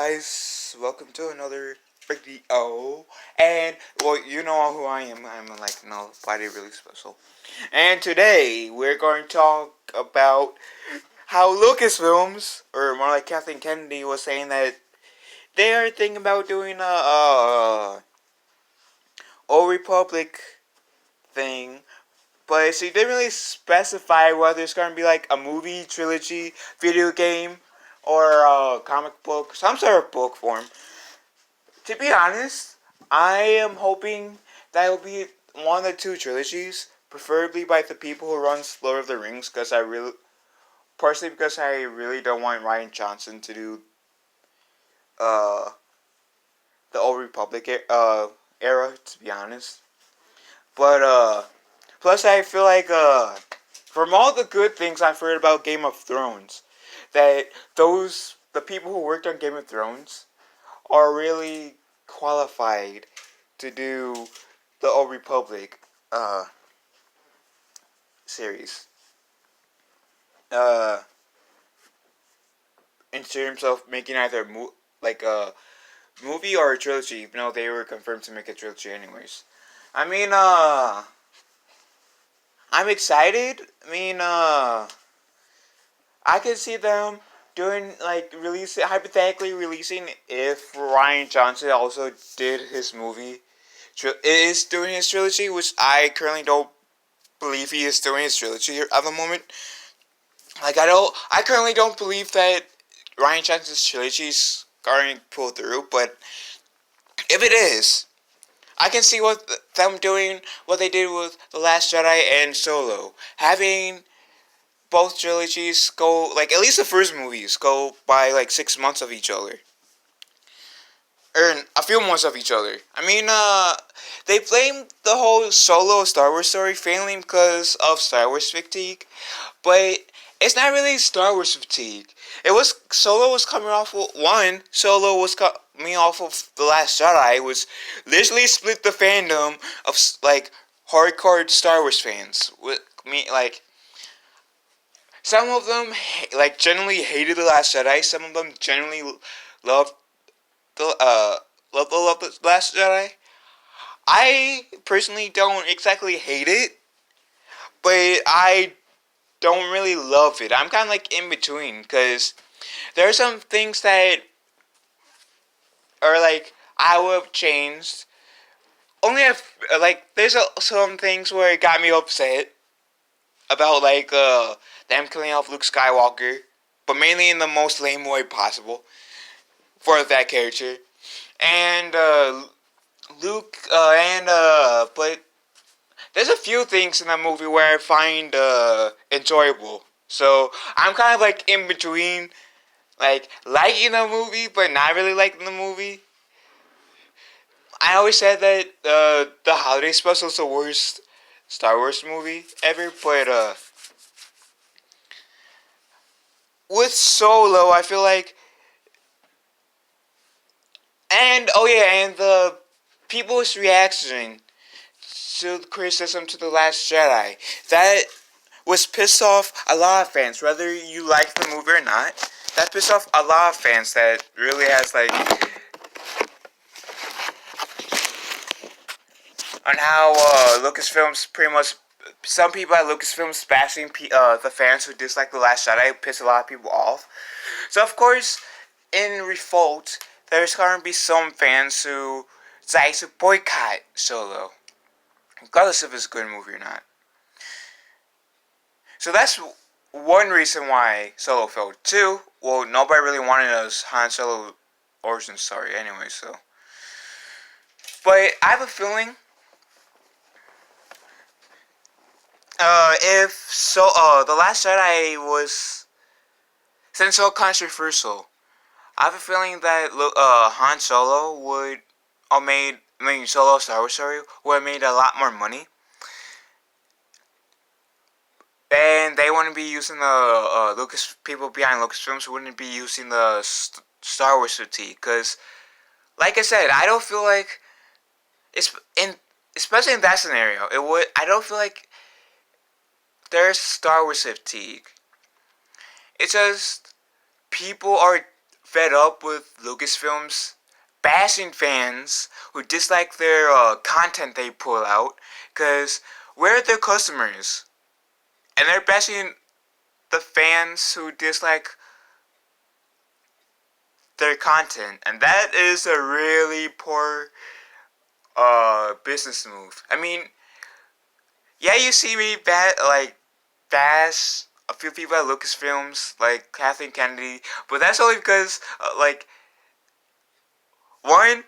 guys, welcome to another video. And well, you know who I am. I'm like nobody really special. And today we're going to talk about how Lucasfilms, or more like Kathleen Kennedy, was saying that they are thinking about doing a Old Republic thing. But she didn't really specify whether it's going to be like a movie, trilogy, video game, or a comic book, some sort of book form. To be honest, I am hoping that it will be one of the two trilogies, preferably by the people who run Lord of the Rings, because I really don't want Ryan Johnson to do uh, the Old Republic era, to be honest. But plus I feel like from all the good things I've heard about Game of Thrones, that the people who worked on Game of Thrones are really qualified to do the Old Republic series. Uh, in terms of making either like a movie or a trilogy, even though they were confirmed to make a trilogy anyways. I mean, I'm excited. I can see them doing hypothetically releasing if Ryan Johnson also did his movie is doing his trilogy, which I currently don't believe he is doing his trilogy at the moment. I currently don't believe that Ryan Johnson's trilogy is going to pull through, but if it is, I can see them doing what they did with The Last Jedi and Solo, having both trilogies go, like, at least the first movies go by like 6 months of each other. Or a few months of each other. They blamed the whole Solo Star Wars story failing because of Star Wars fatigue, but it's not really Star Wars fatigue. Solo was coming off of The Last Jedi, which literally split the fandom of like hardcore Star Wars fans. With me, like some of them genuinely hated The Last Jedi. Some of them genuinely loved the love the Last Jedi. I personally don't exactly hate it, but I don't really love it. I'm kind of like in between because there are some things that are like I would have changed. Only if there's some things where it got me upset about them killing off Luke Skywalker, but mainly in the most lame way possible for that character. And but there's a few things in that movie where I find enjoyable. So I'm kind of like in between, like liking the movie but not really liking the movie. I always said that the holiday special is the worst Star Wars movie ever, but with Solo, I feel like, and oh yeah, and the people's reaction to the criticism to The Last Jedi, that was pissed off a lot of fans, whether you like the movie or not. That pissed off a lot of fans that really has on how Lucasfilms pretty much, some people at Lucasfilms bashing the fans who dislike The Last Jedi pissed a lot of people off. So of course, in revolt, there's going to be some fans who decide to boycott Solo, regardless if it's a good movie or not. So that's one reason why Solo failed. Two, well, nobody really wanted a Han Solo origin story anyway, so. But I have a feeling The Last Jedi was, since so controversial, I have a feeling that Han Solo Solo Star Wars story would have made a lot more money. And they wouldn't be using the people behind Lucasfilms wouldn't be using the Star Wars fatigue, because, like I said, I don't feel like especially in that scenario, I don't feel like there's Star Wars fatigue. It's just people are fed up with Lucasfilms bashing fans who dislike their content they pull out, because we're their customers, and they're bashing the fans who dislike their content, and that is a really poor business move. I mean, yeah, you see me bash a few people at Lucasfilms, like Kathleen Kennedy, but that's only because one,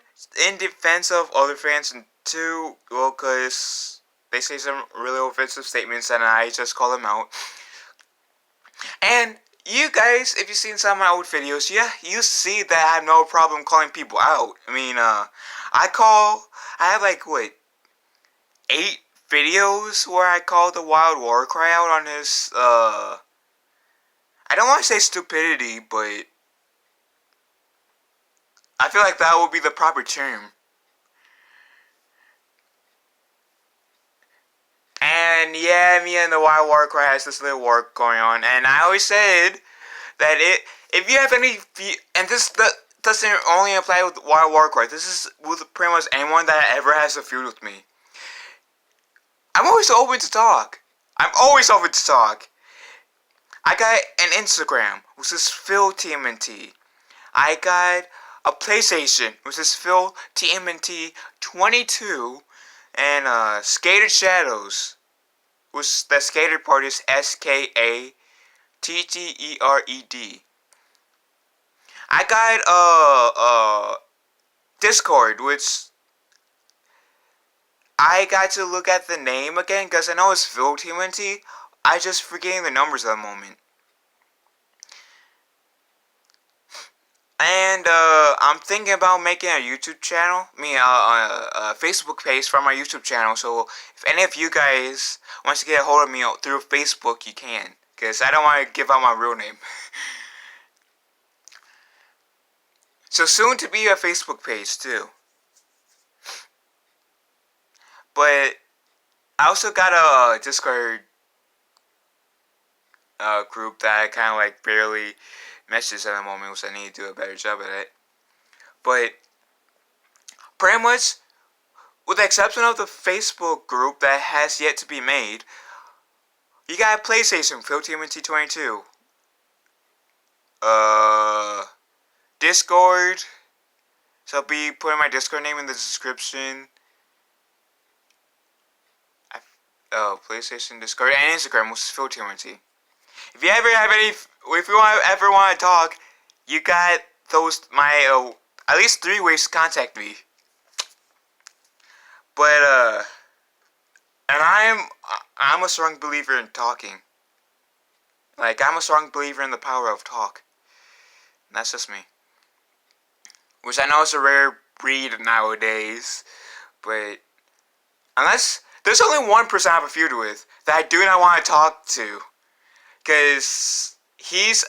in defense of other fans, and two, well, because they say some really offensive statements and I just call them out. And you guys, if you've seen some of my old videos, yeah, you see that I have no problem calling people out. I mean, I have like, what, 8 videos where I call the Wild War Cry out on his, I don't want to say stupidity, but I feel like that would be the proper term. And yeah, me and the Wild War Cry has this little war going on, and I always said that if you have any, and this doesn't only apply with Wild War Cry, this is with pretty much anyone that ever has a feud with me. I'm always open to talk. I'm always open to talk. I got an Instagram, which is PhilTMNT. I got a PlayStation, which is PhilTMNT22, and Skated Shadows, which the skater part is SKATTERED. I got Discord, which I got to look at the name again because I know it's PhilTMNT. I just forgetting the numbers at the moment. And I'm thinking about making a YouTube channel, a Facebook page for my YouTube channel. So if any of you guys wants to get a hold of me through Facebook, you can, because I don't want to give out my real name. So soon to be a Facebook page too. But I also got a Discord group that I kind of like barely message at the moment, which I need to do a better job at it. But pretty much, with the exception of the Facebook group that has yet to be made, you got PlayStation, PhilTMNT22, Discord, so I'll be putting my Discord name in the description. PlayStation, Discord, and Instagram, which is PhilTMNT. If you ever have any, if you ever want to talk, you got those, my, at least 3 ways to contact me. But, and I'm a strong believer in talking. Like, I'm a strong believer in the power of talk. And that's just me. Which I know is a rare breed nowadays, but unless, there's only one person I have a feud with that I do not want to talk to. Because he's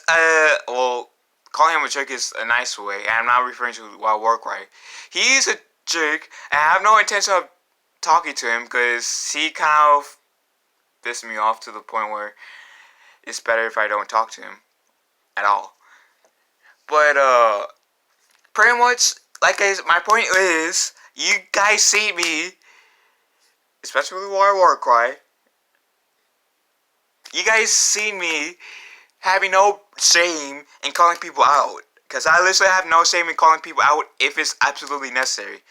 well, calling him a jerk is a nice way, and I'm not referring to Wild War Cry. He's a jerk, and I have no intention of talking to him because he kind of pissed me off to the point where it's better if I don't talk to him at all. But pretty much, my point is, you guys see me, especially with Wild War Cry. You guys see me having no shame in calling people out. Because I literally have no shame in calling people out if it's absolutely necessary.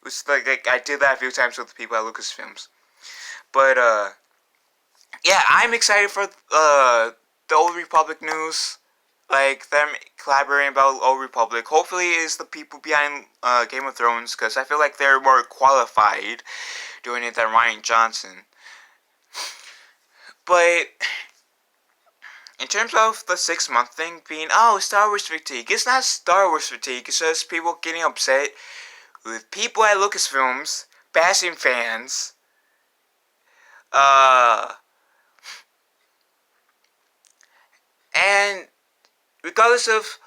It's like I did that a few times with people at Lucasfilms. But, yeah, I'm excited for the Old Republic news. Like, them collaborating about Old Republic. Hopefully it's the people behind Game of Thrones. Because I feel like they're more qualified doing it than Rian Johnson. But in terms of the 6-month thing being, Star Wars fatigue, it's not Star Wars fatigue, it's just people getting upset with people at Lucasfilms bashing fans. And regardless of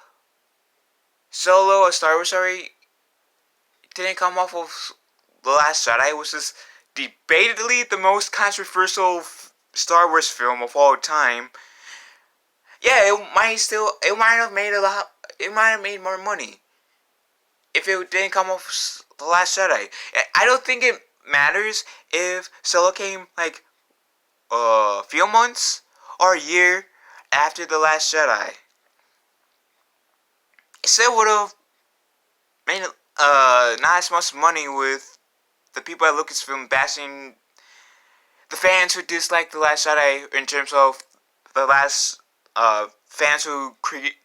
Solo, a Star Wars story, didn't come off of The Last Jedi, which is debatedly the most controversial Star Wars film of all time. Yeah, it might have made a lot. it might have made more money if it didn't come off The Last Jedi. I don't think it matters if Solo came like a few months or a year after The Last Jedi. It still would have made not as much money with the people at Lucasfilm bashing the fans who dislike The Last Jedi in terms of the last fans who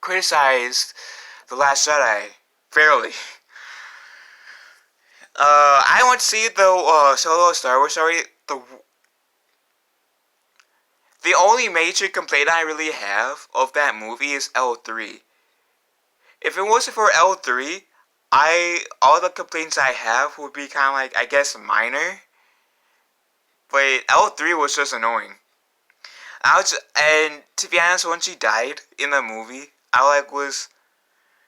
criticized The Last Jedi fairly. I want to see the Solo Star Wars story. The only major complaint I really have of that movie is L3. If it wasn't for L3, all the complaints I have would be kind of like, I guess, minor. But L3 was just annoying. And to be honest, when she died in the movie, I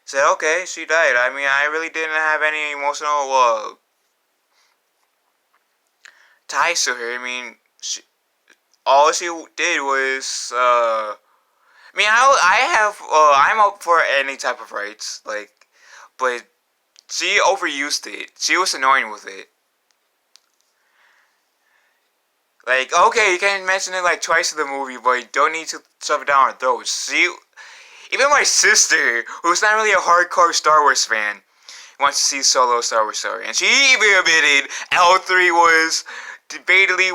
said, okay, she died. I mean, I really didn't have any emotional ties to her. I mean, all she did was I mean, I'm up for any type of rights, but she overused it. She was annoying with it. Like, okay, you can mention it like twice in the movie, but you don't need to shove it down our throats. Even my sister, who's not really a hardcore Star Wars fan, wants to see Solo Star Wars story, and she even admitted L3 was debatably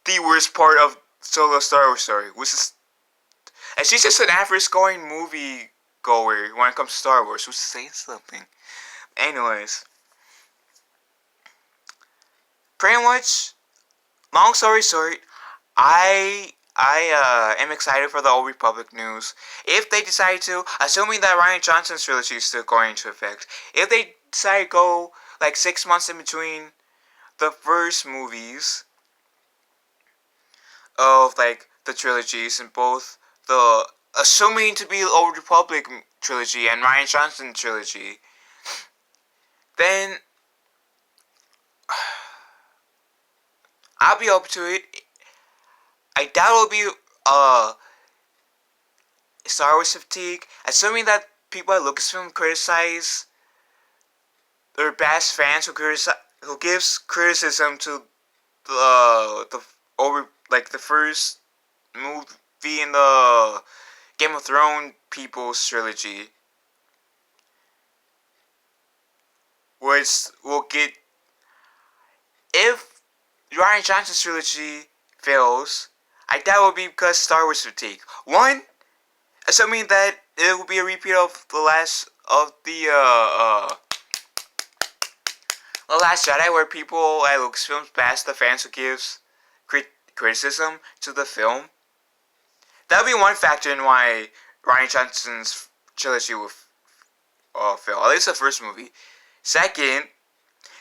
the worst part of Solo Star Wars story, and she's just an average-going movie goer when it comes to Star Wars, who's saying something. Anyways, pretty much, long story short, I am excited for the Old Republic news. If they decide to, assuming that Rian Johnson's trilogy is still going into effect, if they decide to go like 6 months in between the first movies of like the trilogies in both the assuming to be the Old Republic trilogy and Rian Johnson trilogy, then I'll be open to it. I doubt it'll be Star Wars fatigue, assuming that people at Lucasfilm criticize their best fans who gives criticism to the first movie in the Game of Thrones people's trilogy, which will get if Rian Johnson's trilogy fails. I doubt it will be because Star Wars fatigue. One, assuming that it will be a repeat of the Last Jedi, where people at Lucasfilm bash the fans who gives criticism to the film. That would be one factor in why Rian Johnson's trilogy will fail. At least the first movie. Second,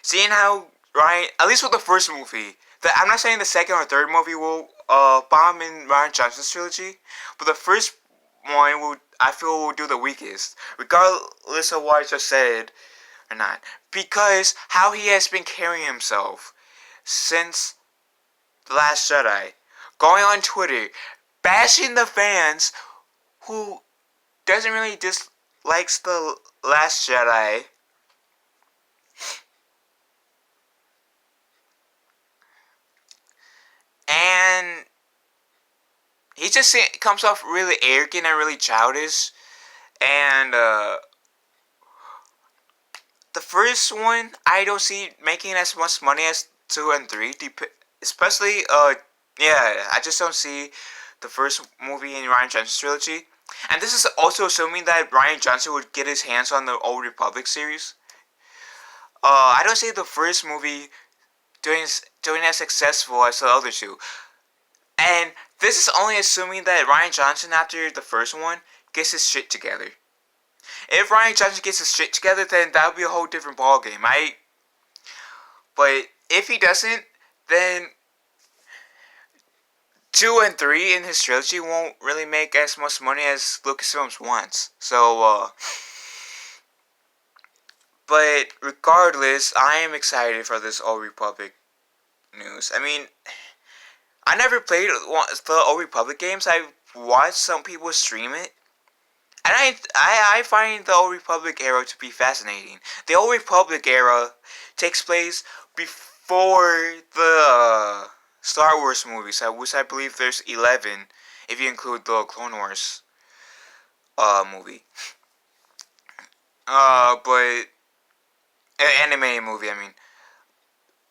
seeing how Rian, at least with the first movie, I'm not saying the second or third movie will bomb in Rian Johnson's trilogy, but the first one I feel will do the weakest, regardless of what I just said or not, because how he has been carrying himself since The Last Jedi, going on Twitter, bashing the fans who doesn't really dislikes The Last Jedi. And he just comes off really arrogant and really childish. And the first one, I don't see making as much money as 2 and 3. Especially, I just don't see the first movie in Rian Johnson's trilogy. And this is also assuming that Rian Johnson would get his hands on the Old Republic series. I don't see the first movie doing as successful as the other two. And this is only assuming that Rian Johnson, after the first one, gets his shit together. If Rian Johnson gets his shit together, then that would be a whole different ballgame. But if he doesn't, then 2 and 3 in his trilogy won't really make as much money as Lucasfilms wants. So, but regardless, I am excited for this Old Republic news. I mean, I never played the Old Republic games. I watched some people stream it. And I find the Old Republic era to be fascinating. The Old Republic era takes place before the Star Wars movies, which I believe there's 11 if you include the Clone Wars movie. But animated movie, I mean.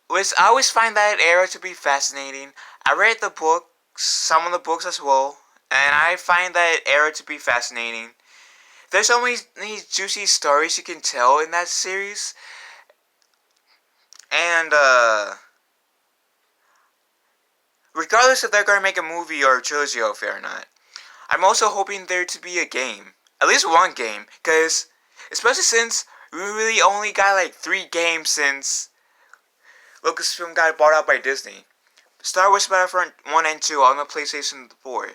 Which I always find that era to be fascinating. I read the books, some of the books as well, and I find that era to be fascinating. There's so many juicy stories you can tell in that series, and regardless if they're gonna make a movie or a trilogy of it or not, I'm also hoping there to be a game, at least one game, because especially since we really only got like 3 games since Lucasfilm got bought out by Disney. Star Wars Battlefront 1 and 2 on the PlayStation 4,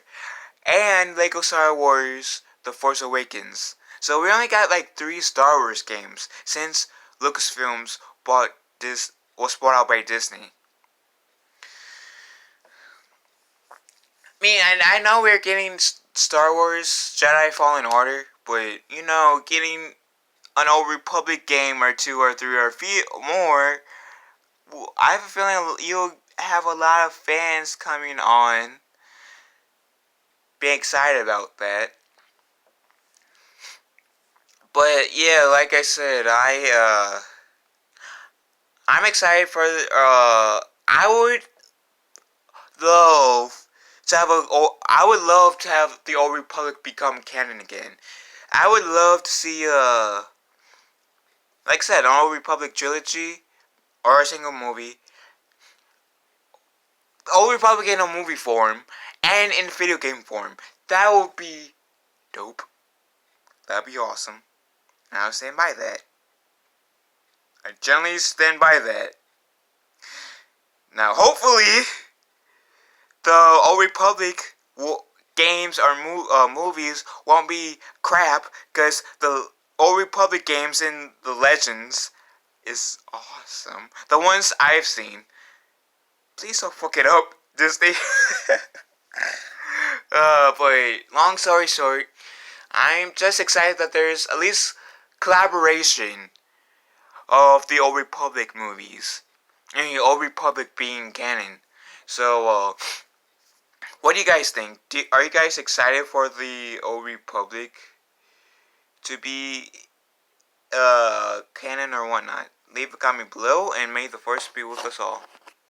and Lego Star Wars The Force Awakens. So we only got like 3 Star Wars games since Lucasfilms was bought out by Disney. I mean, I know we're getting Star Wars Jedi Fallen Order, but getting an Old Republic game or 2 or 3 or more, I have a feeling you'll have a lot of fans coming on, being excited about that. But yeah, like I said, I'm excited for I would love to have I would love to have the Old Republic become canon again. I would love to see like I said, an Old Republic trilogy or a single movie. Old Republic in a movie form and in video game form. That would be dope. That'd be awesome. And I'll stand by that. I generally stand by that. Now, hopefully, the Old Republic games or movies won't be crap, because the Old Republic games in the Legends is awesome. The ones I've seen. Please don't fuck it up, Disney. But long story short, I'm just excited that there's at least collaboration of the Old Republic movies. And the Old Republic being canon. So, what do you guys think? Are you guys excited for the Old Republic to be canon or whatnot? Leave a comment below, and may the force be with us all.